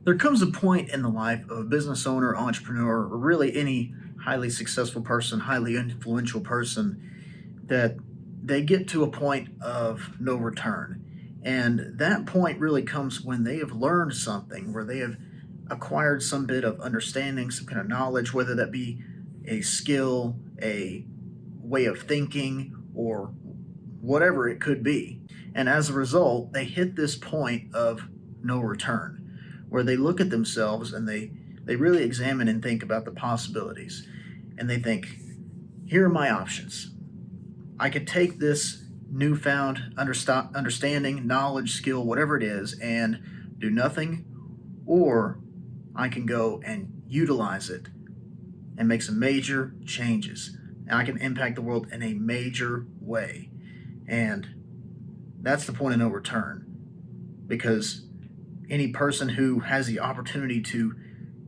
There comes a point in the life of a business owner, entrepreneur, or really any highly successful person, highly influential person, that they get to a point of no return. And that point really comes when they have learned something, where they have acquired some bit of understanding, some kind of knowledge, whether that be a skill, a way of thinking, or whatever it could be. And as a result, they hit this point of no return, where they look at themselves and they really examine and think about the possibilities. And they think, here are my options. I could take this newfound understanding, knowledge, skill, whatever it is, and do nothing, or I can go and utilize it and make some major changes. And I can impact the world in a major way. And that's the point of no return. Because any person who has the opportunity to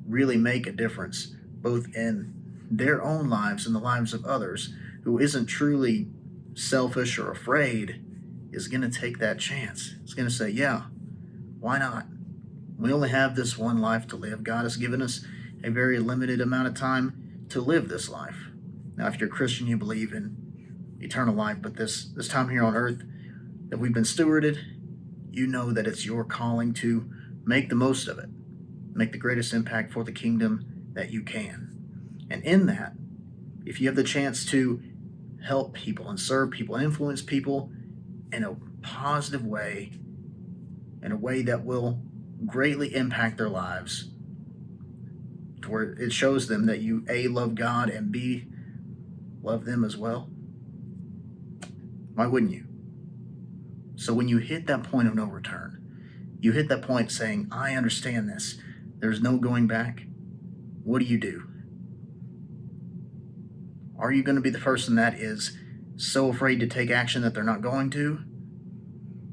really make a difference, both in their own lives and the lives of others, who isn't truly selfish or afraid, is going to take that chance. It's going to say, yeah, why not? We only have this one life to live. God has given us a very limited amount of time to live this life. Now, if you're a Christian, you believe in eternal life, but this time here on earth that we've been stewarded, you know that it's your calling to make the most of it, make the greatest impact for the kingdom that you can. And in that, if you have the chance to help people and serve people and influence people in a positive way, in a way that will greatly impact their lives, to where it shows them that you A, love God, and B, love them as well, why wouldn't you? So when you hit that point of no return, you hit that point saying, I understand this, there's no going back, what do? Are you going to be the person that is so afraid to take action that they're not going to,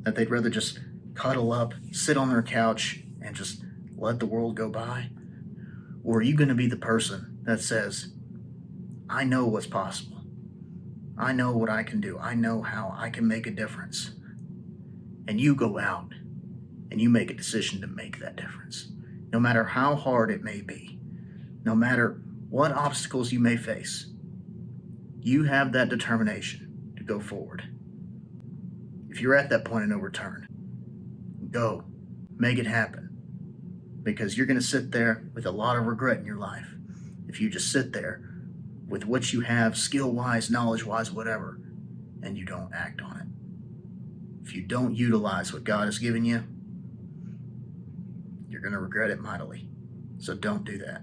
that they'd rather just cuddle up, sit on their couch, and just let the world go by? Or are you going to be the person that says, I know what's possible, I know what I can do, I know how I can make a difference, and you go out and you make a decision to make that difference, no matter how hard it may be, no matter what obstacles you may face? You have that determination to go forward. If you're at that point of no return, go, make it happen, because you're going to sit there with a lot of regret in your life if you just sit there with what you have, skill-wise, knowledge-wise, whatever, and you don't act on it. If you don't utilize what God has given you, you're going to regret it mightily. So don't do that.